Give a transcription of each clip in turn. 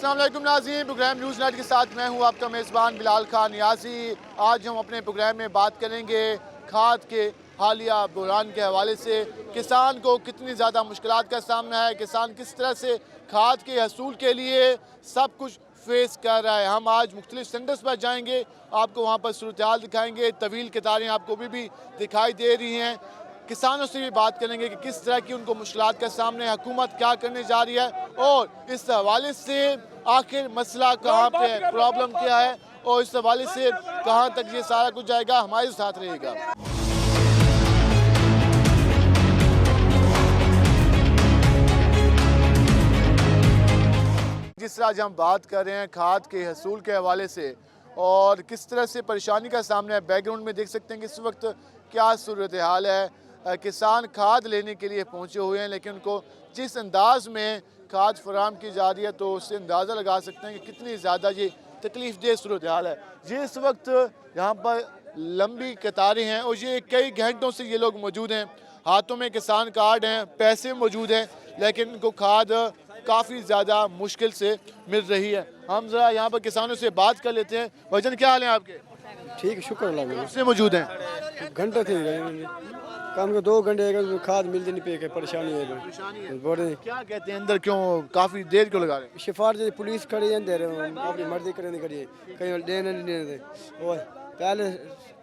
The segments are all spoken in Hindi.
अस्सलाम वालेकुम नाज़रीन, प्रोग्राम न्यूज़ नाइट के साथ मैं हूं आपका मेज़बान बिलाल खान नियाज़ी। आज हम अपने प्रोग्राम में बात करेंगे खाद के हालिया बहरान के हवाले से। किसान को कितनी ज़्यादा मुश्किलात का सामना है, किसान किस तरह से खाद के हसूल के लिए सब कुछ फेस कर रहा है। हम आज मुख्तलिफ सेंटर्स पर जाएंगे, आपको वहाँ पर सूरत हाल दिखाएँगे। तवील कतारें आपको भी दिखाई दे रही हैं। किसानों से भी बात करेंगे कि किस तरह की उनको मुश्किलात का सामने, हुकूमत क्या करने जा रही है और इस हवाले से आखिर मसला कहाँ पे है, प्रॉब्लम क्या है और इस हवाले से कहाँ तक ये सारा कुछ जाएगा। हमारे साथ रहेगा। जिस तरह आज हम बात कर रहे हैं खाद के हसूल के हवाले से और किस तरह से परेशानी का सामना है, बैकग्राउंड में देख सकते हैं कि इस वक्त क्या सूरत हाल है। किसान खाद लेने के लिए पहुंचे हुए हैं, लेकिन उनको जिस अंदाज में खाद फराहम की जा रही है तो उससे अंदाज़ा लगा सकते हैं कि कितनी ज़्यादा ये तकलीफ़ देह सूरत हाल है। ये इस वक्त यहाँ पर लंबी कतारें हैं और ये कई घंटों से ये लोग मौजूद हैं। हाथों में किसान कार्ड हैं, पैसे मौजूद हैं, लेकिन इनको खाद काफ़ी ज़्यादा मुश्किल से मिल रही है। हम ज़रा यहाँ पर किसानों से बात कर लेते हैं। भजन, क्या हाल है आपके? ठीक, शुक्र अल्लाह से मौजूद हैं? घंटे थे कम के 2 घंटे खाद मिलती नहीं पे के परेशानी है बड़े। क्या कहते हैं अंदर, क्यों काफ़ी देर क्यों लगा रहे हैं? सिफारिश पुलिस खड़ी है, दे रहे अपनी मर्जी करें करिए, कहीं देने नहीं देने और पहले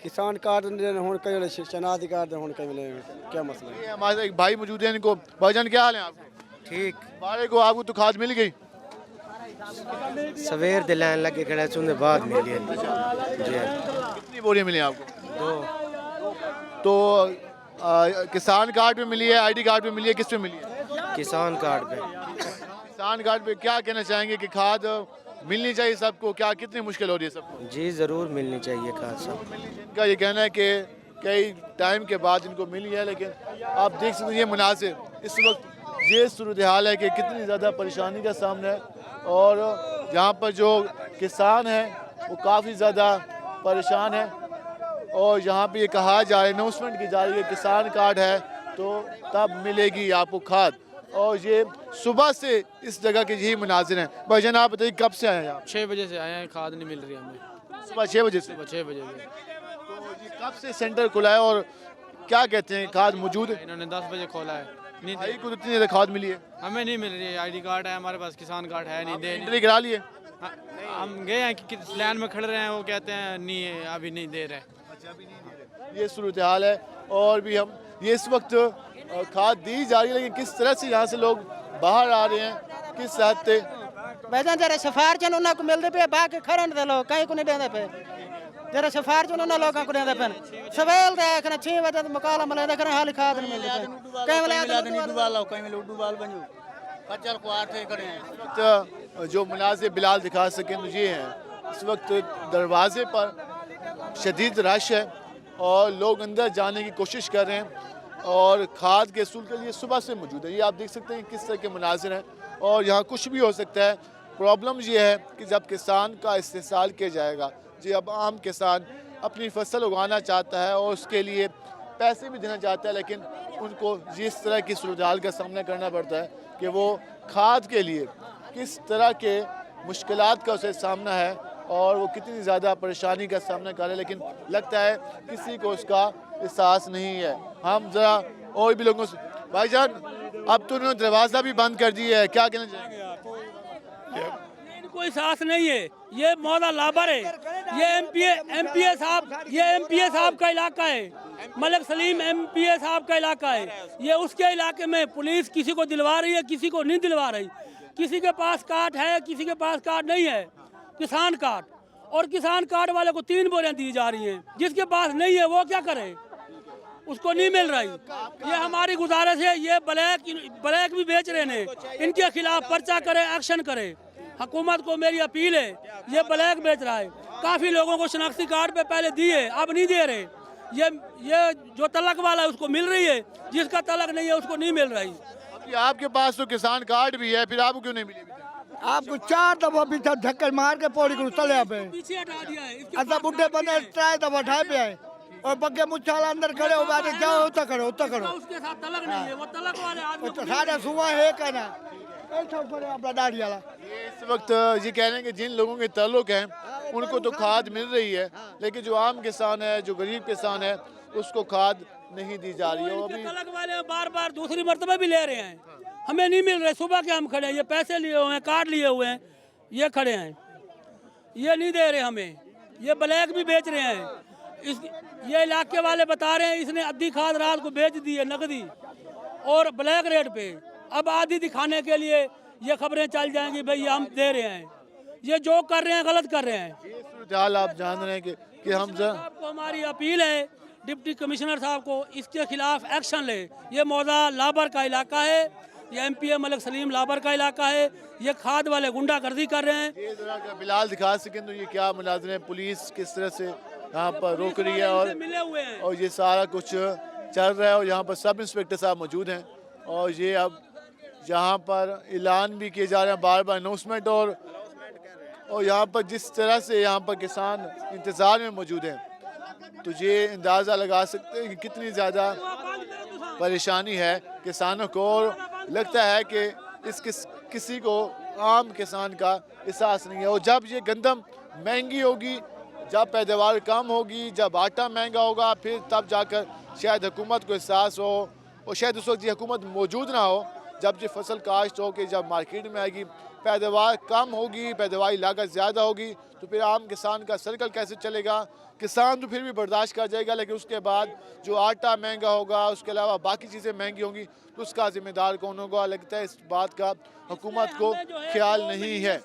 किसान कार्ड हूँ, कई शनाख्ती कार्ड हूँ, कहीं क्या मसला है। ये हमारे एक भाई मौजूद हैं, इनको भाईजान क्या हाल है आपके? ठीक बारे को आपको तो खाद मिल गई? सवेर दे लाइन लगे खड़े सुनने बाद मिली जी। कितनी बोरियां मिली आपको? 2 तो किसान कार्ड पे मिली है, आईडी कार्ड पे मिली है, किस पे मिली है? किसान कार्ड पे। किसान कार्ड पे क्या कहना चाहेंगे कि खाद मिलनी चाहिए सबको, क्या कितनी मुश्किल हो रही है सबको? जी ज़रूर मिलनी चाहिए खाद सब। इनका ये कहना है कि कई टाइम के बाद इनको मिली है, लेकिन आप देख सकते हैं ये मुनासिब इस वक्त ये सूरत हाल है कि कितनी ज़्यादा परेशानी का सामना है और यहाँ पर जो किसान हैं वो काफ़ी ज़्यादा परेशान है और यहाँ पे ये कहा जा रहा है, अनाउंसमेंट की जा रही है, किसान कार्ड है तो तब मिलेगी आपको खाद। और ये सुबह से इस जगह के यही मुनाजिर हैं। भाईजान आप बताइए कब से आए हैं आप? 6 बजे से आए हैं, खाद नहीं मिल रही हमें। सुबह 6 बजे से? सुबह 6 बजे से। तो ये कब से सेंटर खुला है और क्या कहते हैं खाद मौजूद है? इन्होंने 10 बजे खोला है। नहीं भाई को इतनी ज़्यादा खाद मिली है? हमें नहीं मिल रही है। आईडी कार्ड है हमारे पास, किसान कार्ड है नहीं, दे एंट्री करा लिए? हाँ, हम गए हैं कि लाइन में खड़े रहे हैं, वो कहते हैं नहीं है, अभी नहीं दे रहे। ये सूरत हाल है और भी हम ये इस वक्त खाद दी जा रही है, लेकिन किस तरह से यहाँ से लोग बाहर आ रहे हैं, किस हद से भाईजान जरा सिफारिश उन्होंने को मिलते पे बाकी खरन दे लो कहीं को नहीं देंदे पे जरा सिफारिश उन्होंने लोगों को देंदे पे सवेल दे खने 6 बजे मुकाला मले दे खने हाल खाद नहीं मिलते पे कहीं वाले आदमी डूबा लो, कहीं वाले डूबाल बनो कचर को आठे खड़े हैं। इस वक्त जो मुनाजिर बिलाल दिखा सकें तो ये हैं, इस वक्त दरवाजे पर शदीद रश है और लोग अंदर जाने की कोशिश कर रहे हैं और खाद के हसूल के लिए सुबह से मौजूद है। ये आप देख सकते हैं किस तरह के मुनाजिर हैं और यहाँ कुछ भी हो सकता है। प्रॉब्लम ये है कि जब किसान का इस्तेसाल किया जाएगा, जी अब आम किसान अपनी फसल उगाना चाहता है और उसके लिए पैसे भी देना चाहता है, लेकिन उनको जिस तरह की सूरत का सामना करना पड़ता है कि वो खाद के लिए किस तरह के मुश्किलात का उसे सामना है और वो कितनी ज़्यादा परेशानी का सामना कर रहे हैं, लेकिन लगता है किसी को उसका एहसास नहीं है। हम ज़रा और भी लोगों से, भाईजान अब तो उन्होंने दरवाज़ा भी बंद कर दिया है, क्या कहना चाहेंगे? कोई साथ नहीं है, ये मौला लाबर है, ये एमपीए साहब का इलाका है, मलिक सलीम एमपीए साहब का इलाका है। ये उसके इलाके में पुलिस किसी को दिलवा रही है, किसी को नहीं दिलवा रही। किसी के पास कार्ड है, किसी के पास कार्ड नहीं है, किसान कार्ड, और किसान कार्ड वाले को 3 बोरियां दी जा रही हैं। जिसके पास नहीं है वो क्या करे, उसको नहीं मिल रही। ये हमारी गुजारिश है, ये ब्लैक भी बेच रहे हैं, इनके खिलाफ पर्चा करे, एक्शन करे। हुकूमत को मेरी अपील है, ये ब्लैक बेच रहा है। काफ़ी लोगों को शनाख्ती कार्ड पे पहले दिए, अब नहीं दे रहे। ये जो तलक वाला है उसको मिल रही है, जिसका तलक नहीं है उसको नहीं मिल रही। आपके पास तो किसान कार्ड भी है, फिर आपको क्यों नहीं मिली? आपको 4 दफा पीछे धक्के मार के पौड़ी को तले पे पीछे हटा दिया है। अच्छा बुढ़े बंदे 3 दफा उठाए पे आए और बग्गे मुच्छाला अंदर खड़े हो बात जाओ उतना करो उसके साथ तलक नहीं है, वो तलक वाले आदमी सारे सुबह है कहना ये इस वक्त ये कह रहे हैं कि जिन लोगों के ताल्लुक हैं उनको तो खाद मिल रही है, लेकिन जो आम किसान है, जो गरीब किसान है, उसको खाद नहीं दी जा रही है। वो अभी तलक वाले बार बार दूसरी मरतबा भी ले रहे हैं, हमें नहीं मिल रहे। सुबह के हम खड़े हैं, ये पैसे लिए हुए हैं, कार्ड लिए हुए हैं, ये खड़े हैं, ये नहीं दे रहे हमें, ये ब्लैक भी बेच रहे हैं। इस ये इलाके वाले बता रहे हैं इसने आधी खाद रात को बेच दी है नकदी और ब्लैक रेट पे। अब आधी दिखाने के लिए ये खबरें चल जाएंगी भाई हम दे रहे हैं। ये जो कर रहे हैं गलत कर रहे हैं। ये सूरत-ए-हाल आप जान रहे हैं कि हम आपको हमारी अपील है डिप्टी कमिश्नर साहब को, इसके खिलाफ एक्शन ले। ये मौजा लाबर का इलाका है, ये MPA मलिक सलीम लाबर का इलाका है, ये खाद वाले गुंडागर्दी कर रहे हैं। ये जरा अगर बिलाल दिखा सकें तो ये क्या मुनाज़रे हैं, पुलिस किस तरह से यहाँ पर रोक रही है मिले हुए हैं और ये सारा कुछ चल रहा है। और यहाँ पर सब इंस्पेक्टर साहब मौजूद हैं और ये अब यहाँ पर ऐलान भी किए जा रहे हैं, बार बार अनाउंसमेंट। और यहाँ पर जिस तरह से यहाँ पर किसान इंतज़ार में मौजूद हैं, तो ये अंदाज़ा लगा सकते हैं कि कितनी ज़्यादा परेशानी है किसानों को। और लगता है कि किसी को आम किसान का एहसास नहीं है। और जब ये गंदम महंगी होगी, जब पैदावार कम होगी, जब आटा महंगा होगा, फिर तब जाकर शायद हुकूमत को एहसास हो। और शायद उस वक्त ये हुकूमत मौजूद ना हो जब ये फसल काश्त हो के जब मार्केट में आएगी, पैदावार कम होगी, पैदावारी लागत ज़्यादा होगी, तो फिर आम किसान का सर्कल कैसे चलेगा। किसान तो फिर भी बर्दाश्त कर जाएगा, लेकिन उसके बाद जो आटा महंगा होगा, उसके अलावा बाकी चीज़ें महंगी होंगी, तो उसका जिम्मेदार कौन होगा। लगता है इस बात का हुकूमत को ख्याल नहीं है।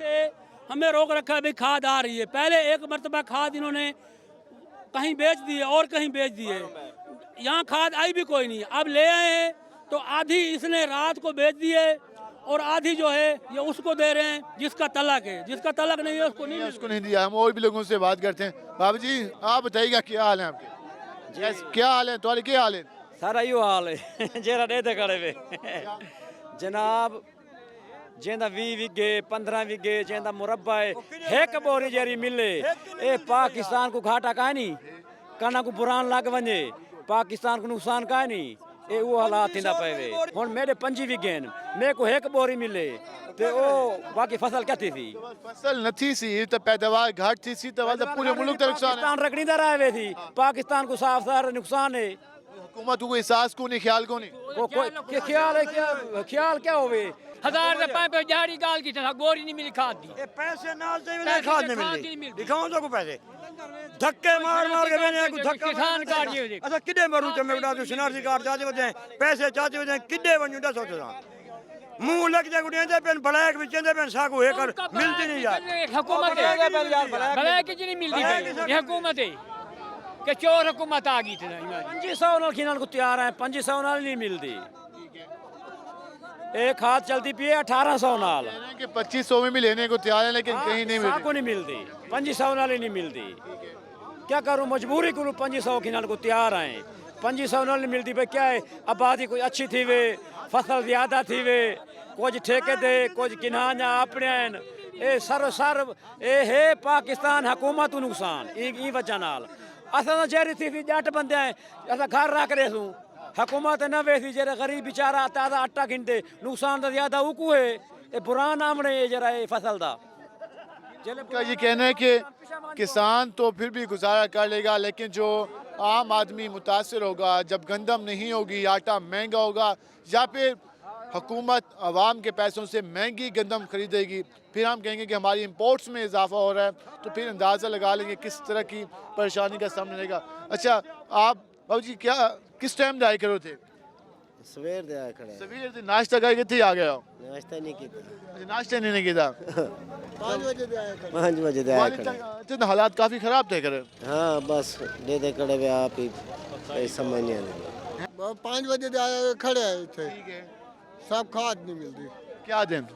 हमें रोक रखा है भाई खाद आ रही है। पहले एक मरतबा खाद इन्होंने कहीं बेच दी है और कहीं बेच दी है, यहाँ खाद आई भी कोई नहीं। अब ले आए हैं तो आधी इसने रात को बेच दी है और आधी जो है ये उसको दे रहे हैं जिसका तलक है, जिसका तलक नहीं है उसको नहीं दिया। हम और भी लोगों से बात करते हैं। बाबू जी आप बताइएगा क्या हाल है आपके? क्या हाल है तुम्हारे? क्या हाल है? सारा यो हाल है जेरा दे खड़े वे जनाब। जेंदा 20 विगे 15 विगे जेंदा मुरब्बा है, एक बोरी जेरी मिले। ए पाकिस्तान को घाटा का नहीं, कना को बुरान लग वने, पाकिस्तान को नुकसान का नहीं। ए वो हालात थींदा पे वे। हुन मेरे 5 विगे मेरे को एक बोरी मिले ते ओ बाकी फसल क्या थी? फसल नथी सी तो पैदावार घट थी सी तो पूरे मुल्क का नुकसान है। पाकिस्तान रखनी दा रहे थी, पाकिस्तान को साफ सारा नुकसान है। हुकूमत को एहसास को नहीं, ख्याल को नहीं। कोई ख्याल है क्या? ख्याल क्या होवे? 1000 रुपए पे दिहाड़ी गाल की था, गोरी नहीं मिली खाद दी। पैसे नाल से भी खाद नहीं मिलती। दिखाओ तो को पैसे धक्के मार मार के मैंने को धक्का किसान कार्ड ये अच्छा किडे मरू ते मैं बता दूं शनार्थी कार्ड जाते वजे पैसे चाहते वजे किडे वणू दसो तो मुंह लग जा गुड़िया दे पेन ब्लैक विच दे पेन सागो हे कर मिलती नहीं यार। हुकूमत है ब्लैक की नहीं मिलती, ये हुकूमत है कि चोर हुकूमत आ गई थी। 500 नाल खिनाल को तैयार है, 500 नाल नहीं मिलती। एक खाद चलती पी 1800 नाल कि 2500 में भी लेने को तैयार है, लेकिन कहीं नहीं मिलती। को नहीं मिलती, 500 नाल ही नहीं मिलती। क्या करूं, मजबूरी करूं, 500 खिनाल को तैयार आए, 500 नाल नहीं मिलती। भाई क्या है, आबादी कोई अच्छी थी वे, फसल ज्यादा थी वे, कुछ ठेके दे कुछ किनाना अपने ए सर ए है पाकिस्तान हुकूमत को नुकसान ई वजह नाल। असां जहरी थी जट बंदे हैं, असां घर रख रहे सूं, हुकूमत न वेसी जरा गरीब बेचारा ताज़ा आटा गिनते, नुकसान तो ज्यादा उकू है। ये बुरान आमने जरा फसल दा का ये कहना है कि किसान तो फिर भी गुजारा कर लेगा, लेकिन जो आम आदमी मुतासर होगा जब गंदम नहीं होगी, आटा महंगा होगा, या फिर हुकूमत आवाम के पैसों से महंगी गंदम खरीदेगी, फिर हम कहेंगे कि हमारी इंपोर्ट्स में इजाफा हो रहा है, तो फिर अंदाज़ा लगा लेंगे किस तरह की परेशानी का सामना रहेगा। अच्छा आप बाबू जी क्या किस टाइम जाए करो थे? सवेर दे आया खड़ा सवेर से नाश्ता करके थे आ गया हो? नाश्ता नहीं किया, अच्छा नाश्ता नहीं किया। 5 बजे दे आया खड़ा, 5 बजे दे आया खड़ा। अच्छा हालात काफ़ी ख़राब थे करे। हाँ बस दे खड़े वे आप ही कोई समझ नहीं आ रही। 5 बजे दे आया खड़े हैं इथे, सब खाद नहीं मिलती। क्या दिन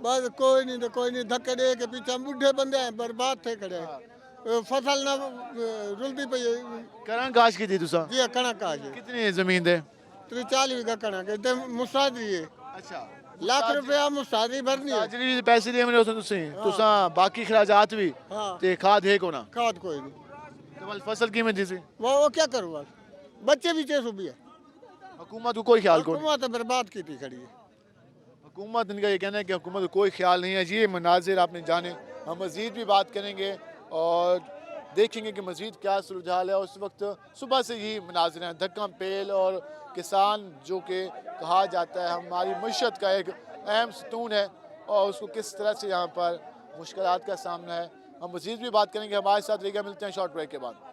बस कोई नहीं धक्के दे के पीछे बूढ़े बंदे हैं, बर्बाद थे खड़े, फसल ना रुलती पई। करण काश की थी तुसा? जी कणक काश कितनी जमीन दे? 40 बीघा कणक है, मुसादरी है। अच्छा लाख रुपया मुसादरी भरनी है। हाजिरी पैसे दिए मैंने तुसा बाकी खराजात भी हाँ ते खाद है को ना? खाद कोई नहीं। तो वाल फसल कीमत जैसे वो क्या करूँ, बच्चे भी 600 भी है। हुकूमत को कोई ख्याल को नहीं। हुकूमत बर्बाद की थी खड़ी है। हुकूमत, इनका ये कहना है कि हुकूमत को कोई ख्याल नहीं है। ये मनाजिर आपने जाने, हम मज़ीद भी बात करेंगे और देखेंगे कि मज़ीद क्या सूरत-ए-हाल है। उस वक्त सुबह से यही मनाजिर हैं, धक्का पेल और किसान जो कि कहा जाता है हमारी मईशत का एक अहम सतून है और उसको किस तरह से यहाँ पर मुश्किलात का सामना है। हम मज़ीद भी बात करेंगे, हमारे साथ रहिएगा। मिलते हैं शॉर्ट ब्रेक के बाद।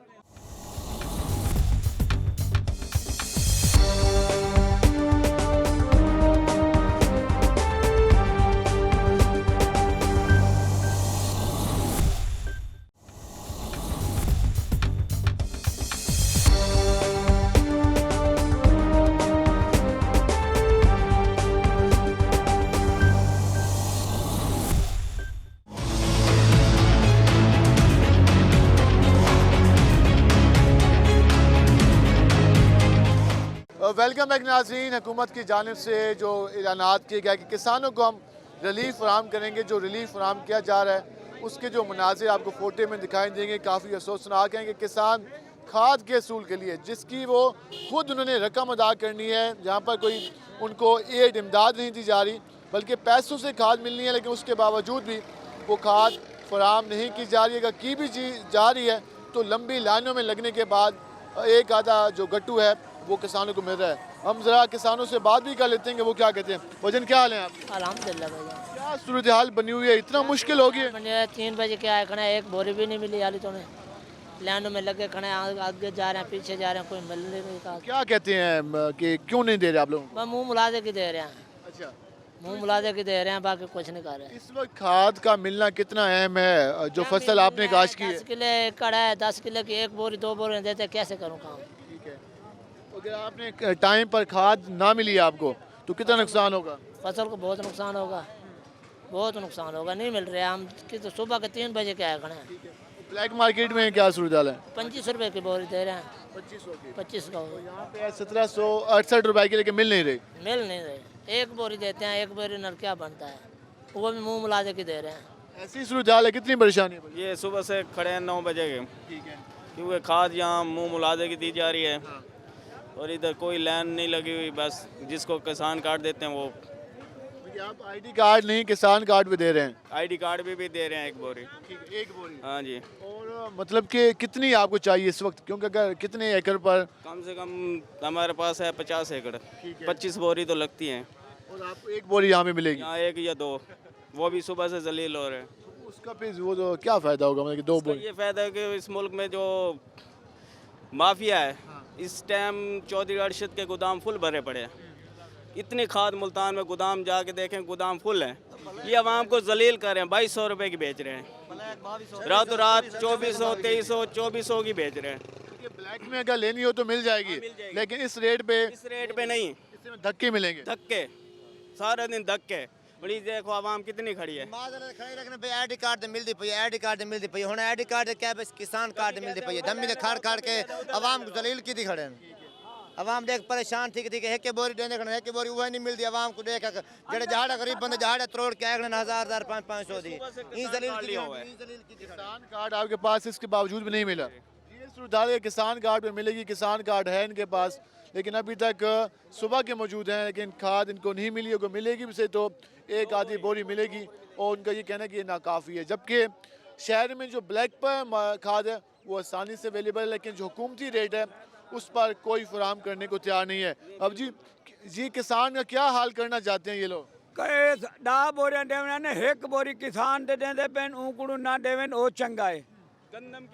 वेलकम बैक नाज़रीन। हुकूमत की जानिब से जो ऐलानात किए गए कि किसानों को हम रिलीफ फराहम करेंगे, जो रिलीफ फराहम किया जा रहा है उसके जो मनाजिर आपको फ़ोटे में दिखाई देंगे काफ़ी अफसोसनाक हैं कि किसान खाद के असूल के लिए जिसकी वो खुद उन्होंने रकम अदा करनी है, जहाँ पर कोई उनको एड इमदाद नहीं दी जा रही बल्कि पैसों से खाद मिलनी है, लेकिन उसके बावजूद भी वो खाद फराहम नहीं की जा रही है। अगर की भी जा रही है तो लंबी लाइनों में लगने के बाद एक आधा जो गट्टू है वो किसानों को मिल रहा है। हम ज़रा किसानों से बात भी कर लेते हैं कि वो क्या कहते हैं। वजन क्या हाल है आप? अल्हम्दुलिल्लाह भैया। क्या सूरत हाल बनी हुई है, इतना मुश्किल हो गया? मैंने 3 बजे क्या है खड़ा, एक बोरी भी नहीं मिली हाली तो लाइनों में लगे खड़े, आगे जा रहे हैं पीछे जा रहे हैं, कोई मिल नहीं रहा। क्या कहते हैं कि क्यों नहीं दे रहे आप लोगों को? मुँह मुलाजे की दे रहे हैं। अच्छा, मुँह मुलाजे की दे रहे हैं, बाकी कुछ नहीं कर रहे। इस वक्त खाद का मिलना कितना अहम है? जो फसल आपने काश की है 10 किलो एकड़ है, 10 किलो की 1 बोरी 2 बोरी देते, कैसे करूँ काम? ठीक है, अगर आपने टाइम पर खाद ना मिली आपको तो कितना नुकसान होगा? फसल को बहुत नुकसान होगा, बहुत नुकसान होगा। नहीं मिल रहे हम कि तो सुबह के 3 बजे क्या है खड़े हैं। ब्लैक मार्केट में क्या सूरत हाल है? 25 रुपए की बोरी दे रहे हैं, 25 का यहाँ पे 1768 रुपए के, लेके मिल नहीं रही। मिल नहीं रहे। 1 बोरी देते हैं, 1 बोरी नल क्या बनता है, वो भी मुँह मुलाजे की दे रहे हैं। ऐसी सूरत हाल है, कितनी परेशानी है? ये सुबह से खड़े हैं 9 बजे के, ठीक है, क्योंकि खाद यहाँ मुँह मुलाजे की दी जा रही है और इधर कोई लाइन नहीं लगी हुई, बस जिसको किसान कार्ड देते हैं वो। आप आईडी कार्ड नहीं किसान कार्ड भी दे रहे हैं? आईडी कार्ड भी दे रहे हैं 1 बोरी। ठीक है, 1 बोरी। हाँ जी। और मतलब कि कितनी आपको चाहिए इस वक्त, क्योंकि अगर कितने एकड़ पर? कम से कम हमारे पास है 50 एकड़, 25 बोरी तो लगती हैं। और आपको 1 बोरी यहाँ पे मिलेगी? यहाँ 1 या 2, वो भी सुबह से जलील हो रहे हैं। उसका फिर वो तो क्या फ़ायदा होगा, मतलब कि 2 बोरी? ये फ़ायदा है कि इस मुल्क में जो माफिया है इस टाइम चौधरी अरशद के गोदाम फुल भरे पड़े हैं। इतनी खाद मुल्तान में गोदाम जाके देखें, गोदाम फुल है। ये आवाम को जलील कर रहे हैं, 2200 रुपए की बेच रहे हैं, रातों रात 2400 2300 2400 की बेच रहे हैं। ब्लैक में अगर लेनी हो तो मिल जाएगी, लेकिन इस रेट पे नहीं, इसमें धक्के मिलेंगे। धक्के, सारा दिन धक्के। बड़ी देखो आवाम कितनी खड़ी है। खड़ी रखने पे आईडी कार्ड मिलती पई, आईडी कार्ड मिलती पई, हुण आईडी कार्ड क्या बस किसान कार्ड मिलती पई। दमी खाड़ खाड़ के आवाम को जलील की खड़े हैं। आवाम देख परेशान थी कि एक बोरी देने खड़े, एक बोरी वह नहीं मिलती आवाम को। देख जेड़े जहाड़ा गरीब बंदे जहाड़ा तोड़ के आए 1000 500 दी। किसान कार्ड आपके पास इसके बावजूद भी नहीं मिला। ये सूरत किसान कार्ड पे मिलेगी, किसान कार्ड है इनके पास, लेकिन अभी तक सुबह के मौजूद हैं, लेकिन खाद इनको नहीं मिली। अगर मिलेगी भी से तो 1 आधी बोरी मिलेगी और उनका ये कहना है कि ये नाकाफ़ी है। जबकि शहर में जो ब्लैक पर खाद है वो आसानी से अवेलेबल है, लेकिन जो हुकूमती रेट है उस पर कोई फराहम करने को तैयार नहीं है। अब जी किसान का क्या हाल करना चाहते हैं ये लोग? कहे 10 बोरियां देवन ने 1 बोरी किसान दे देंदे पेन ऊकड़ू ना देवन ओ चंगा है।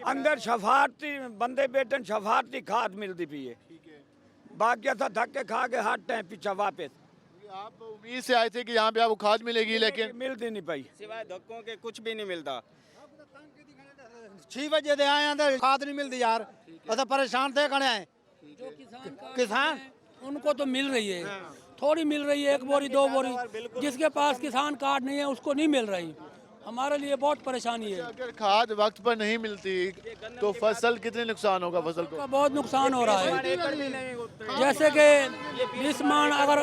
अंदर शफारती बंदे बैठन, शफारती खाद मिलती पी है। बाकी असा धक्के खा के हटते हैं पीछे वापस। आप उम्मीद से आए थे कि यहाँ पे आपको खाद मिलेगी, लेकिन मिलती नहीं पाई, सिवाय धक्कों के कुछ भी नहीं मिलता। 6 बजे दे आए हैं, खाद नहीं मिलती यार, असा परेशान थे खड़े हैं। जो किसान उनको तो मिल रही है, थोड़ी मिल रही है, 1 बोरी 2 बोरी। जिसके पास किसान कार्ड नहीं है उसको नहीं मिल रही। हमारे लिए बहुत परेशानी है। अगर खाद वक्त पर नहीं मिलती तो फसल कितने नुकसान होगा? फसल को बहुत नुकसान हो रहा है। जैसे कि 20 मान अगर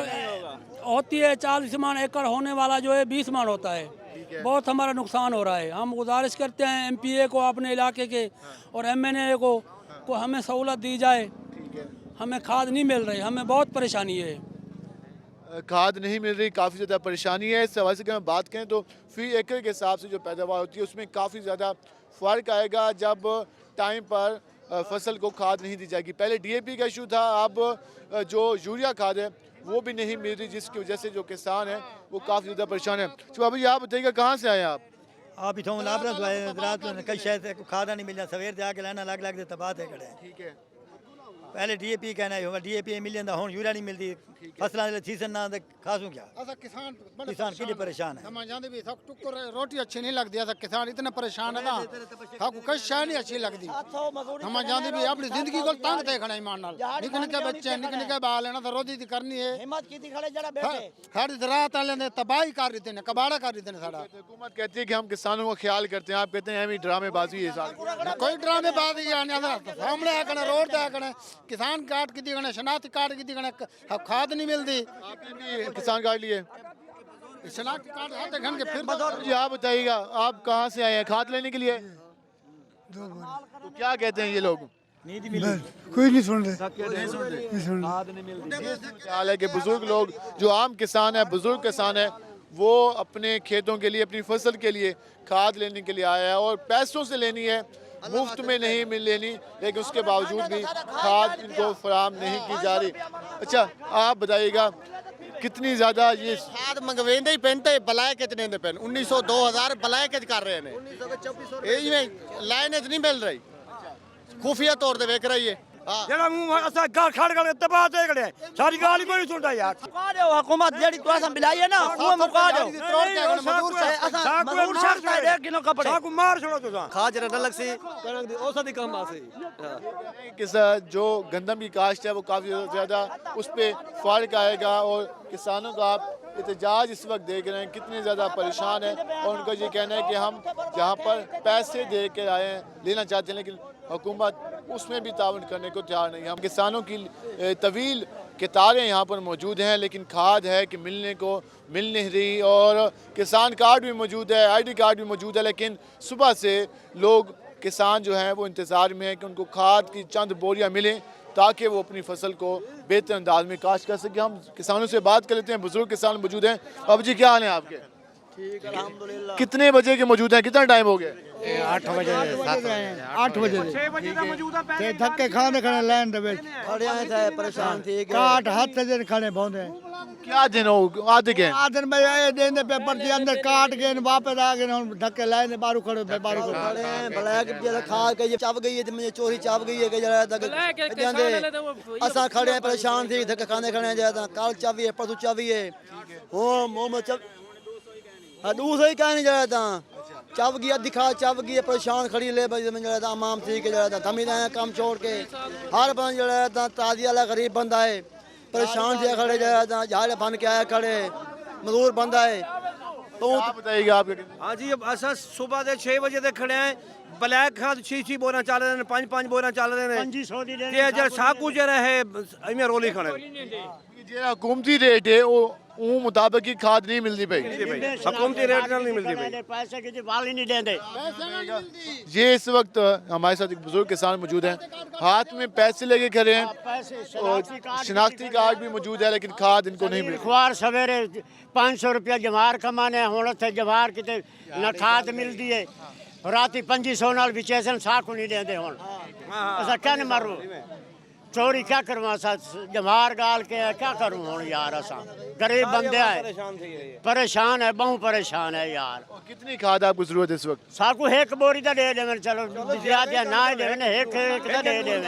होती है, 40 मान एकड़ होने वाला जो है 20 मान होता है। बहुत हमारा नुकसान हो रहा है। हम गुजारिश करते हैं एमपीए को, अपने इलाके के और एमएनए को हमें सहूलत दी जाए। हमें खाद नहीं मिल रही, हमें बहुत परेशानी है। खाद नहीं मिल रही, काफ़ी ज़्यादा परेशानी है। इस हवाले से अगर हम बात करें तो फी एकड़ के हिसाब से जो पैदावार होती है उसमें काफ़ी ज़्यादा फ़र्क आएगा जब टाइम पर फसल को खाद नहीं दी जाएगी। पहले DAP का इशू था, अब जो यूरिया खाद है वो भी नहीं मिल रही, जिसकी वजह से जो किसान है वो काफ़ी ज़्यादा परेशान है। तो अभी आप बताइएगा कहाँ से आए आप इथों लाभरा तो आए रात में कई शायद खादा नहीं मिलना, सवेर से आके लाना लग दे तबाह थे खड़े। ठीक है, पहले DAP कहना है, DAP मिल जाता, हुन यूरिया नहीं मिलती, फसलों सीजन ना खासूं क्या किसान कितने परेशान है। समझाते भी सब टुक्कर रोटी अच्छी नहीं लगती, ऐसा किसान इतना परेशान है ना, सबको कई शाय नहीं अच्छी लगती। समझाते भी अपनी जिंदगी को तंग थे खड़े ईमान नाल, निक निके बच्चे निक निके बाल है ना, तो रोटी दी करनी है। हिम्मत की खड़े जड़ा बैठे हर रात वाले ने तबाही कर रही थे, कबाड़ा कर रही थे सारा। हुकूमत कहती है कि हम किसानों का ख्याल करते हैं, आप कहते हैं हम ड्रामेबाजी है सारी। कोई ड्रामेबाजी सामने आकर रोड पे आकर किसान काट की दी गणे, शनाख्ती काट की दी गणे, खाद नहीं मिलती। आपने भी किसान कार्ड लिए? शनाख्ती कार्ड हाथ घन के फिर जी आप बताइएगा, आप कहाँ से आए हैं खाद लेने के लिए? तो क्या कहते हैं ये लोग? कोई नहीं सुन रहे, ख्याल है कि बुजुर्ग लोग जो आम किसान है, बुजुर्ग किसान है, वो अपने खेतों के लिए, अपनी फसल के लिए खाद लेने के लिए आया है और पैसों से लेनी है, मुफ्त में नहीं मिल लेनी, लेकिन उसके बावजूद भी खाद इनको फराहम नहीं की जा रही। अच्छा आप बताइएगा कितनी ज़्यादा ये खाद मंगवेंदे ही पेनते बलाए के देंदे पेन 1900 2000 बलाए के कर रहे हैं, यही में लाइन नहीं मिल रही, खुफिया तौर पे वेख रही है। जेड़ा मुंह असा घर खड़ खड़ तबाह थे खड़े, सारी गाल ही कोई नहीं सुनता यार। मुका दो हुकूमत जेडी तो असा मिलाई है ना, वो मुका दो मजदूर से असा मजदूर शर्त है 1 किलो कपड़े साकू मार छोड़ो तुसा खाद जरा न लगसी कणक दी औसत कम आसी। जो गंदम की काश्त है वो काफ़ी ज़्यादा उस पर फ़र्क आएगा और किसानों का आप एहतजाज इस वक्त देख रहे हैं कितने ज़्यादा परेशान है और उनका ये कहना है कि हम जहाँ पर पैसे दे के आए हैं लेना चाहते हैं, लेकिन हुकूमत उसमें भी ताउन करने को तैयार नहीं है। हम किसानों की तवील कतारें यहाँ पर मौजूद हैं, लेकिन खाद है कि मिलने को मिल नहीं रही और किसान कार्ड भी मौजूद है, ID कार्ड भी मौजूद है, लेकिन सुबह से लोग किसान जो हैं वो इंतज़ार में है कि उनको खाद की चंद बोरियाँ मिलें ताकि वो अपनी फसल को बेहतर अंदाज में काश्त कर सकें। हम किसानों से बात कर लेते हैं, बुजुर्ग किसान मौजूद हैं। अब जी क्या हाल है आपके? ठीक अल्हम्दुलिल्लाह। कितने बजे के मौजूद हैं, कितना टाइम हो गया? 8 बजे 8 बजे 6 बजे का मौजूद है। ते धक्के खाने खड़े लाइन दे विच खड़े आए थे परेशान थी कि काट हाथ से दिन खड़े बहुंदे क्या दिन हो आधे के आदन में आए देंदे पेपर के अंदर काट के वापस आ गए, हम धक्के लाइन बारू खड़े बारू खड़े हैं ब्लैक जरा खा के ये चप गई है, मुझे चोरी चप गई है कि जरा तक असा खड़े हैं परेशान थी, धक्के खाने खड़े हैं जरा कल चावी है परसों चावी है हो मोहम्मद चप दूसरा ही कह नहीं जरा था चप गया दिखा चप गया परेशान खड़ी ले भाई जरा था अमाम थी के जरा था थमी रहे काम छोड़ के हर बंद जरा था ताजी वाला गरीब बंदा है परेशान थे खड़े जरा था झाड़ बन के आया खड़े मजदूर बंदा है। तो आप बताइएगा आपके? हाँ जी असा सुबह के 6 बजे तक खड़े हैं, ब्लैक खाद 6 बोरा चल रहे हैं, 5 बोरा चल रहे हैं, जे साकू जरा है इमें रोली खड़े जो हुकूमती रेट है वो मुताबिक ही खाद नहीं मिलती भाई, हुकूमती रेट नहीं मिलती भाई, पैसे की वाल ही नहीं देंदे। ये इस वक्त हमारे साथ एक बुजुर्ग किसान मौजूद हैं, हाथ में पैसे लेके खड़े हैं और शनाख्ती कार्ड भी मौजूद है, लेकिन खाद इनको नहीं मिल। अखबार सवेरे 500 रुपया जवार कमाने हुण थे जवार किते न खाद मिलती है, राती 2500 नाल विचेसन साकू नहीं देंदे हुण असा क्या न मारू चोरी क्या करवा सा जवार गाल के क्या करूं हुण यार असा गरीब बंदे है परेशान है बहु परेशान है यार। कितनी खाद आपको जरूरत है इस वक्त? साकू एक बोरी दा दे देवे चलो ज्यादा ना दे ने एक दा दे देवे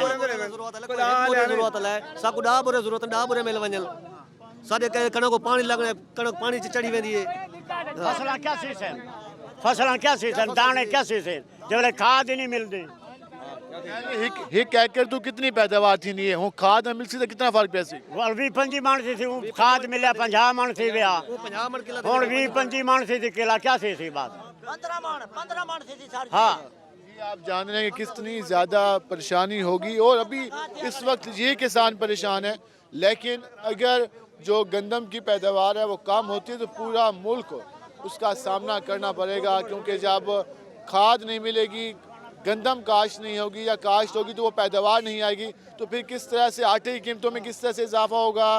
जरूरत है साकू 10 बोरे जरूरत 10 बोरे मिल वंजल साडे कणक को पानी लगने कणक पानी च चढ़ी वेंदी है। फसलां क्या सीजन फसलां क्या सीजन दाने क्या सीजन जब खाद ही नहीं मिलती। एक एकड़ तो कितनी पैदावार थी नहीं है हूँ खाद में मिलती तो कितना फर्क पैसे? 20-25 मन थी खाद मिले 50 मन थी व्या हूँ 20-25 मन थी किला क्या थी बात 15 मन थी। हाँ आप जान रहे हैं कि कितनी ज़्यादा परेशानी होगी और अभी इस वक्त ये किसान परेशान है, लेकिन अगर जो गंदम की पैदावार है वो कम होती है तो पूरा मुल्क उसका सामना करना पड़ेगा, क्योंकि जब खाद नहीं मिलेगी, गंदम काश्त नहीं होगी या काश्त होगी तो वो पैदावार नहीं आएगी, तो फिर किस तरह से आटे की कीमतों में किस तरह से इजाफा होगा,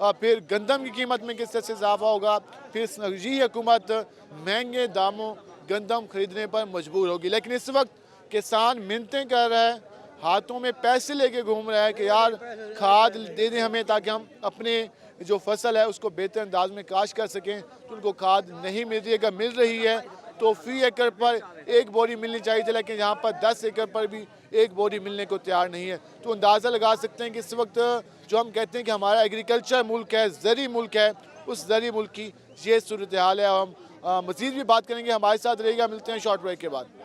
फिर गंदम की कीमत में किस तरह से इजाफा होगा, फिर ये हुकूमत महंगे दामों गंदम खरीदने पर मजबूर होगी। लेकिन इस वक्त किसान मिन्नतें कर रहा है, हाथों में पैसे लेके घूम रहा है कि यार खाद दे दें हमें ताकि हम अपने जो फसल है उसको बेहतर अंदाज में काश्त कर सकें। तो उनको खाद नहीं मिल रही है, अगर मिल रही है तो फी एकड़ पर 1 बोरी मिलनी चाहिए थी, लेकिन यहाँ पर 10 एकड़ पर भी 1 बोरी मिलने को तैयार नहीं है। तो अंदाज़ा लगा सकते हैं कि इस वक्त जो हम कहते हैं कि हमारा एग्रीकल्चर मुल्क है, ज़री मुल्क है, उस ज़री मुल्क की ये सूरत हाल है। हम मज़ीद भी बात करेंगे, हमारे साथ रहेगा। मिलते हैं शॉर्ट ब्रेक के बाद।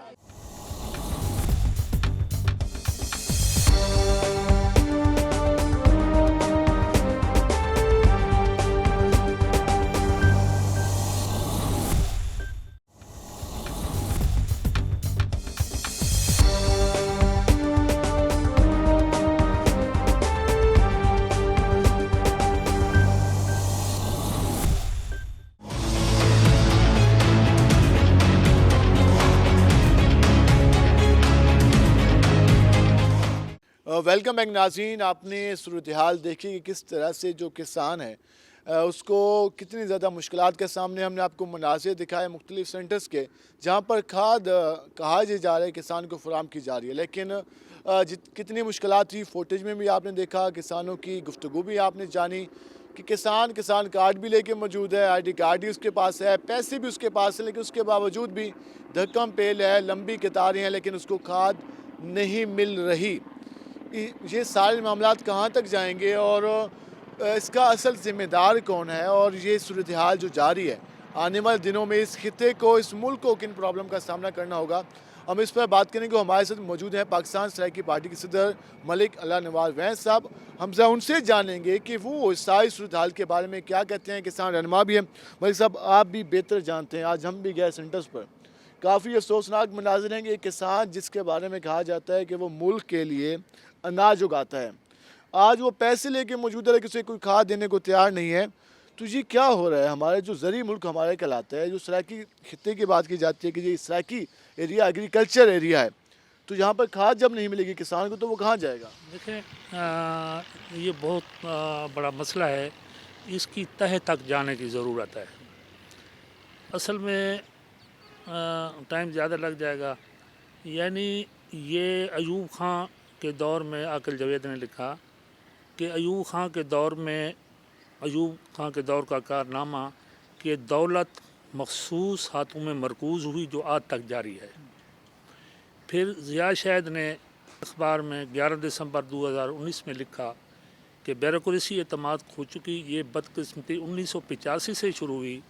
वेलकम बैक नाज़रीन। आपने सूरत हाल देखी कि किस तरह से जो किसान है उसको कितनी ज़्यादा मुश्किलात के सामने। हमने आपको मनाज़िर दिखाए मुख्तलिफ सेंटर्स के जहाँ पर खाद कहा जा रहा है किसान को फराम की जा रही है, लेकिन कितनी मुश्किलात थी फुटेज में भी आपने देखा, किसानों की गुफ्तगू भी आपने जानी कि किसान कार्ड भी लेके मौजूद है, ID कार्ड भी उसके पास है, पैसे भी उसके पास है, लेकिन उसके बावजूद भी धक्कम पेल है, लंबी कतारें हैं, लेकिन उसको खाद नहीं मिल रही। ये सारे मामलात कहाँ तक जाएंगे और इसका असल ज़िम्मेदार कौन है, और ये सूरत हाल जो जारी है आने वाले दिनों में इस खिते को, इस मुल्क को किन प्रॉब्लम का सामना करना होगा, हम इस पर बात करेंगे। हमारे साथ मौजूद हैं पाकिस्तान सराइकी पार्टी के सदर मलिक अल्लाह नवाज वैस साहब। हम जरा उनसे जानेंगे कि वो इस सारी सूरत हाल के बारे में क्या कहते हैं। किसान रहनुमा भी हैं मलिक साहब, आप भी बेहतर जानते हैं, आज हम भी गए सेंटर्स पर, काफ़ी अफसोसनाक मनाजिर हैं कि एक किसान जिसके बारे में कहा जाता है कि वो मुल्क के लिए अनाज उगाता है, आज वो पैसे लेके मौजूद है लेकिन उसे कोई खाद देने को तैयार नहीं है। तो ये क्या हो रहा है? हमारे जो ज़री मुल्क हमारे कहलाता है, जो सराइकी खिते की बात की जाती है कि ये सराइकी एरिया एग्रीकल्चर एरिया है, तो यहाँ पर खाद जब नहीं मिलेगी किसान को तो वो कहाँ जाएगा? देखें, ये बहुत बड़ा मसला है, इसकी तह तक जाने की ज़रूरत है। असल में टाइम ज़्यादा लग जाएगा। यानी ये अयूब खां के दौर में आकिल जावेद ने लिखा कि अयूब खां के दौर का कारनामा कि दौलत मखसूस हाथों में मरकूज़ हुई जो आज तक जारी है। फिर ज़िया शाहिद ने अखबार में 11 दिसंबर 2019 में लिखा कि ब्यूरोक्रेसी एतमाद खो चुकी। ये बदकिस्मती 1985 से शुरू हुई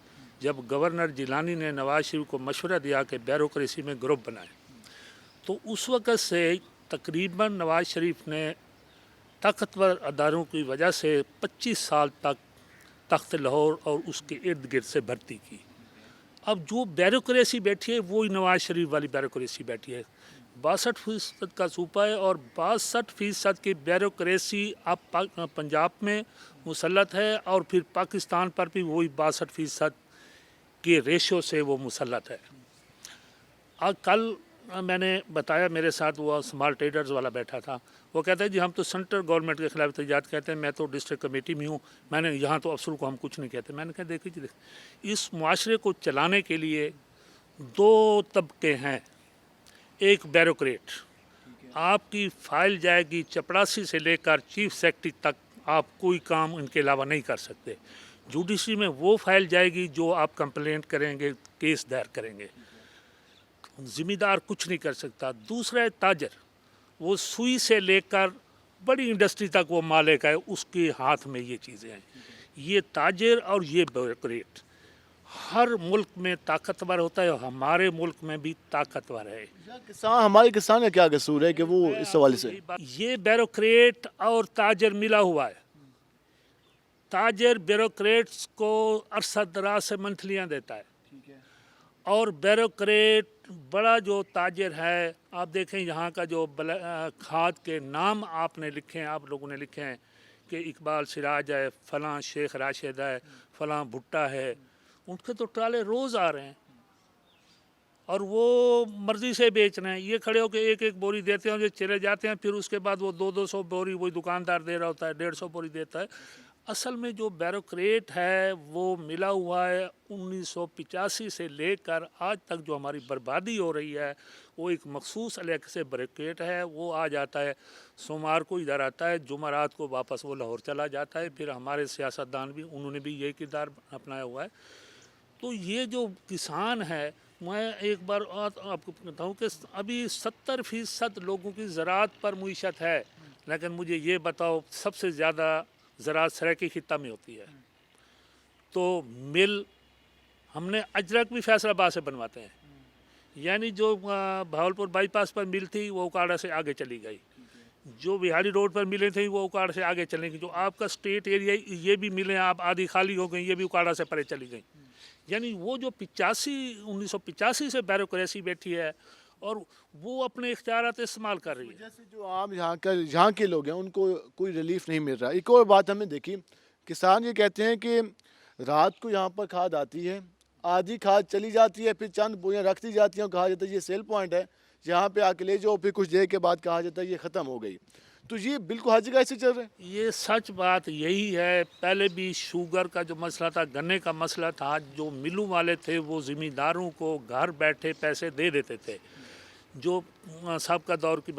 जब गवर्नर जिलानी ने नवाज शरीफ को मशवरा दिया कि ब्यूरोक्रेसी में ग्रुप बनाए। तो उस वक़्त से तकरीबन नवाज शरीफ ने ताकतवर अदारों की वजह से 25 साल तक तख्त लाहौर और उसके इर्द गिर्द से भर्ती की। अब जो ब्यूरोक्रेसी बैठी है वही नवाज शरीफ वाली ब्यूरोक्रेसी बैठी है। 62% का सूबा है और 62% की ब्यूरोक्रेसी अब पंजाब में मुसल्लत है, और फिर पाकिस्तान पर भी वही 62% के रेशो से वो मुसल्लत है। कल मैंने बताया, मेरे साथ वो स्मॉल ट्रेडर्स वाला बैठा था, वो कहता है जी हम तो सेंट्रल गवर्नमेंट के खिलाफ एहतजाज कहते हैं, मैं तो डिस्ट्रिक्ट कमेटी में हूँ, मैंने यहाँ तो अफसरों को हम कुछ नहीं कहते। मैंने कहा देखिए जी, इस मुआशरे को चलाने के लिए 2 तबके हैं। एक ब्यूरोक्रेट, आपकी फाइल जाएगी चपरासी से लेकर चीफ सेक्रेटरी तक, आप कोई काम इनके अलावा नहीं कर सकते। जुडिशरी में वो फाइल जाएगी जो आप कंप्लेंट करेंगे, केस दायर करेंगे, ज़िम्मेदार कुछ नहीं कर सकता। दूसरा है ताजर, वो सुई से लेकर बड़ी इंडस्ट्री तक वो मालिक है, उसके हाथ में ये चीज़ें हैं। ये ताजर और ये ब्यूरोक्रेट हर मुल्क में ताकतवर होता है, हमारे मुल्क में भी ताकतवर है। हमारे किसान का क्या कसूर है कि वो इस हवाले से? ये ब्यूरोक्रेट और ताजर मिला हुआ है। ताजर ब्यूरोक्रेट्स को अरसद दराज से मंथलियाँ देता है, और ब्यूरोक्रेट बड़ा जो ताजर है, आप देखें यहाँ का जो खाद के नाम आपने लिखे हैं, आप लोगों ने लिखे हैं कि इकबाल सिराज है, फ़लाँ शेख राशिद है, फ़लाँ भुट्टा है, उनके तो ट्राले रोज़ आ रहे हैं और वो मर्ज़ी से बेच रहे हैं। ये खड़े होकर एक एक बोरी देते हैं, जो चले जाते हैं, फिर उसके बाद वो 200 बोरी वही दुकानदार दे रहा होता है, 150 बोरी देता है। असल में जो बैरोक्रेट है वो मिला हुआ है 1985 से लेकर आज तक। जो हमारी बर्बादी हो रही है वो एक मखसूस इलाके से बैरोक्रेट है। वो आ जाता है, सोमवार को इधर आता है, जुमेरात को वापस वो लाहौर चला जाता है। फिर हमारे सियासतदान भी, उन्होंने भी यही किरदार अपनाया हुआ है। तो ये जो किसान है, मैं एक बार आपको बताऊँ कि अभी 70% लोगों की ज़राअत पर मुईशत है, लेकिन मुझे ये बताओ सबसे ज़्यादा ज़राअत सराइकी खित्ता में होती है। तो मिल हमने अजरक भी फैसलाबाद से बनवाते हैं, यानी जो भावलपुर बाईपास पर मिल थी वो उकाड़ा से आगे चली गई, जो बिहारी रोड पर मिलें थी वो उकाड़ा से आगे चली गई, जो आपका स्टेट एरिया ये भी मिलें आप आधी खाली हो गई, ये भी उकाड़ा से परे चली गई। यानी वो जो 1985 से बैरोक्रेसी बैठी है और वो अपने इख्तियारात इस्तेमाल कर रही है। जैसे जो आम यहाँ के लोग हैं उनको कोई रिलीफ नहीं मिल रहा। एक और बात हमने देखी, किसान ये कहते हैं कि रात को यहाँ पर खाद आती है, आधी खाद चली जाती है, फिर चंद बोरियाँ रख दी जाती हैं, कहा जाता है ये सेल पॉइंट है, यहाँ पे आके ले जाओ, फिर कुछ देर के बाद कहा जाता है ये ख़त्म हो गई। तो ये बिल्कुल हर जगह ऐसे चल रहा है। ये सच बात यही है। पहले भी शुगर का जो मसला था, गन्ने का मसला था, जो मिलों वाले थे वो ज़मींदारों को घर बैठे पैसे दे देते थे। जो सबका दौर की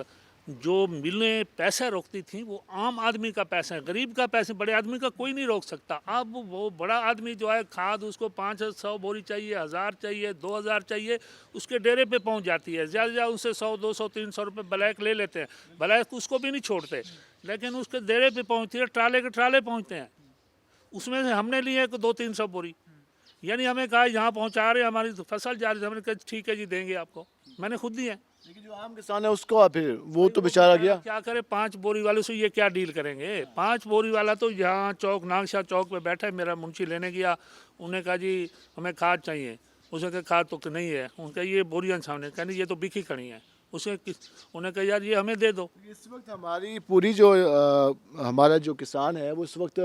जो मिलें पैसे रोकती थी वो आम आदमी का पैसा है, गरीब का पैसे, बड़े आदमी का कोई नहीं रोक सकता। अब वो बड़ा आदमी जो है खाद उसको 500 बोरी चाहिए, 1000 चाहिए, 2000 चाहिए, उसके डेरे पे पहुंच जाती है। ज़्यादा ज़्यादा उससे 100, 200, 300 रुपये ब्लैक ले लेते हैं। ब्लैक उसको भी नहीं छोड़ते, लेकिन उसके डेरे पे पहुँचती है, ट्राले के ट्राले पहुँचते हैं। उसमें से हमने लिए 200-300 बोरी, यानी हमें कहा यहाँ पहुँचा रहे, हमारी फसल जा रही है, हमने कहा ठीक है जी देंगे आपको, मैंने खुद दिया। लेकिन जो आम किसान है उसको फिर वो तो बेचारा गया, क्या करे। 5 बोरी वाले से ये क्या डील करेंगे। 5 बोरी वाला तो यहाँ चौक नागशाह चौक पे बैठा है, मेरा मुंशी लेने गया, उन्हें कहा जी हमें खाद चाहिए, उसने कहा खाद तो नहीं है, उनका ये बोरियां सामने, कहने ये तो बिकी खड़ी है, उसे उन्हें कहा यार ये हमें दे दो। इस वक्त हमारी पूरी जो हमारा जो किसान है वो इस वक्त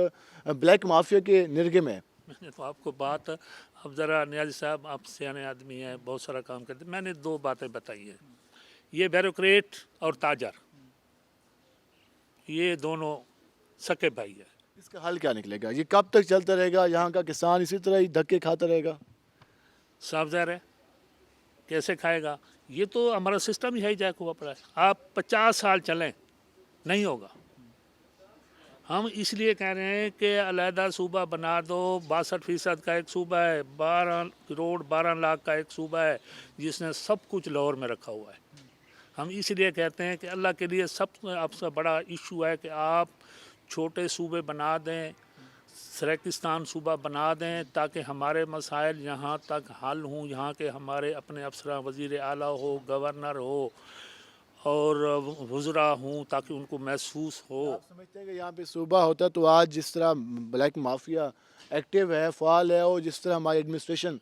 ब्लैक माफिया के निर्गे में है। मैंने तो आपको बात, अब ज़रा नियाज़ी साहब आप सियाने आदमी हैं, बहुत सारा काम करते, मैंने 2 बातें बताई हैं। ये बैरोक्रेट और ताजर, ये दोनों सके भाई है। इसका हल क्या निकलेगा? ये कब तक चलता रहेगा? यहाँ का किसान इसी तरह ही धक्के खाता रहेगा? साफ ज़ाहिर है कैसे खाएगा। ये तो हमारा सिस्टम ही जैक हुआ पड़ा है। आप 50 साल चलें नहीं होगा। हम इसलिए कह रहे हैं कि अलहदा सूबा बना दो। 62% का एक सूबा है, 12 करोड़ 12 लाख का एक सूबा है जिसने सब कुछ लाहौर में रखा हुआ है। हम इसलिए कहते हैं कि अल्लाह के लिए सबसे बड़ा इशू है कि आप छोटे सूबे बना दें, सराकिस्तान सूबा बना दें, ताकि हमारे मसाइल यहाँ तक हल हों। यहाँ के हमारे अपने अफसर, वज़ीर आला हो, गवर्नर हो और वज़रा हूँ, ताकि उनको महसूस हो। आप समझते हैं कि यहाँ पे सूबा होता तो आज जिस तरह ब्लैक माफिया एक्टिव है, फ़ाल है, और जिस तरह हमारी एडमिनिस्ट्रेशन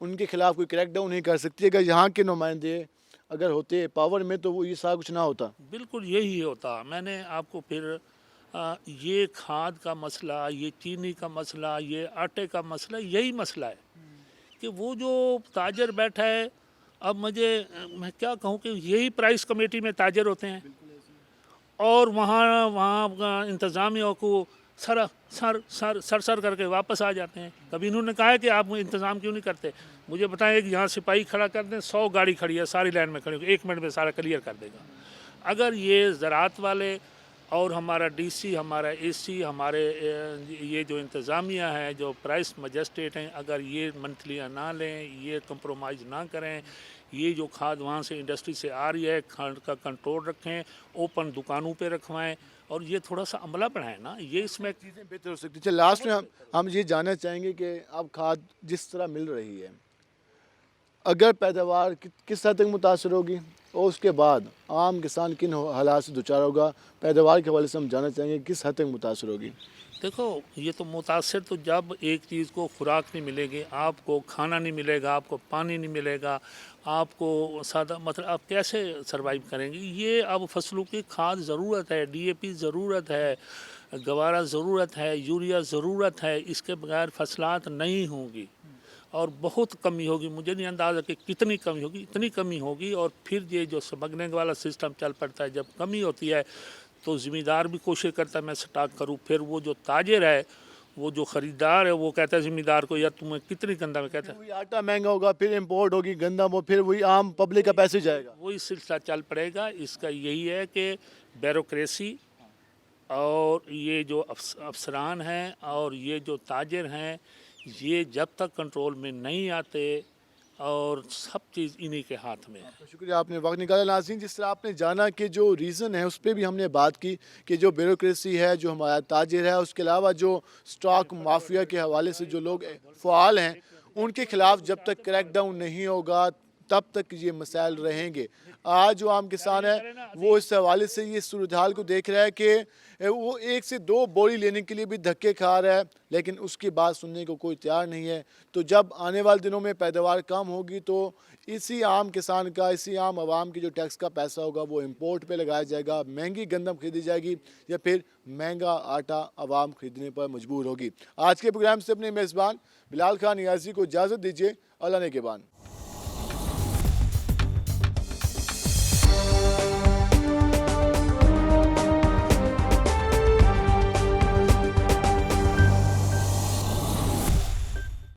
उनके खिलाफ कोई क्रैकडाउन नहीं कर सकती, अगर यहाँ के नुमाइंदे अगर होते पावर में तो वो ये सारा कुछ ना होता। बिल्कुल यही होता। मैंने आपको फिर ये खाद का मसला, ये चीनी का मसला, ये आटे का मसला, यही मसला है कि वो जो ताजर बैठा है, अब मैं क्या कहूँ कि यही प्राइस कमेटी में ताजर होते हैं और वहाँ इंतज़ामिया को सर करके वापस आ जाते हैं। कभी इन्होंने कहा है कि आप इंतज़ाम क्यों नहीं करते? मुझे बताएं कि यहाँ सिपाही खड़ा कर दें, 100 गाड़ी खड़ी है, सारी लाइन में खड़ी हो, 1 मिनट में सारा क्लियर कर देगा। अगर ये ज़राअत वाले और हमारा डीसी, हमारा एसी, हमारे ये जो इंतज़ामिया है, जो प्राइस मजिस्ट्रेट हैं, अगर ये मंथलियाँ ना लें, ये कंप्रोमाइज़ ना करें, ये जो खाद वहाँ से इंडस्ट्री से आ रही है खाद का कंट्रोल रखें, ओपन दुकानों पे रखवाएं और ये थोड़ा सा अमला बढ़ाएं ना, ये इसमें चीज़ें बेहतर हो सकती है। लास्ट में हम ये जानना चाहेंगे कि अब खाद जिस तरह मिल रही है, अगर पैदावार किस हद तक मुतासर होगी और उसके बाद आम किसान किन हालात से दुचार होगा, पैदावार के हवाले से हम जानना चाहेंगे किस हद तक मुतासर होगी। देखो ये तो मुतासर तो जब एक चीज़ को खुराक नहीं मिलेगी, आपको खाना नहीं मिलेगा, आपको पानी नहीं मिलेगा, आपको सादा मतलब आप कैसे सरवाइव करेंगे। ये अब फसलों की खाद ज़रूरत है, DAP ज़रूरत है, गवारा ज़रूरत है, यूरिया ज़रूरत है। इसके बगैर फसलात नहीं होंगी और बहुत कमी होगी। मुझे नहीं अंदाज़ा कि कितनी कमी होगी, इतनी कमी होगी। और फिर ये जो समगने वाला सिस्टम चल पड़ता है, जब कमी होती है तो ज़िम्मेदार भी कोशिश करता है मैं स्टॉक करूं, फिर वो जो ताजिर है, वो जो ख़रीदार है, वो कहता है ज़िम्मेदार को यार तुम्हें कितनी गंदा में कहता है वही आटा महंगा होगा, फिर इंपोर्ट होगी गंदम, और फिर वही आम पब्लिक का पैसे जाएगा। वही सिलसिला चल पड़ेगा। इसका यही है कि ब्यूरोक्रेसी और ये जो अफसरान हैं और ये जो ताजिर हैं, ये जब तक कंट्रोल में नहीं आते और सब चीज़ इन्हीं के हाथ में है। तो शुक्रिया आपने वक्त निकाला। नाज़रीन, जिस तरह आपने जाना कि जो रीज़न है उस पर भी हमने बात की कि जो ब्यूरोक्रेसी है, जो हमारा ताजिर है, उसके अलावा जो स्टॉक माफिया के हवाले से जो लोग फ़ाल हैं, उनके खिलाफ जब तक क्रैकडाउन नहीं होगा तब तक ये मसाइल रहेंगे। आज जो आम किसान है वो इस हवाले से ये सूरत हाल को देख रहा है कि वो 1 से 2 बोरी लेने के लिए भी धक्के खा रहा है, लेकिन उसकी बात सुनने को कोई तैयार नहीं है। तो जब आने वाले दिनों में पैदावार कम होगी तो इसी आम किसान का, इसी आम आवाम की जो टैक्स का पैसा होगा वो इंपोर्ट पे लगाया जाएगा, महंगी गंदम खरीदी जाएगी या फिर महंगा आटा आवाम खरीदने पर मजबूर होगी। आज के प्रोग्राम से अपने मेज़बान बिलाल खान नियाज़ी को इजाज़त दीजिए। अल्लाह ने के बान।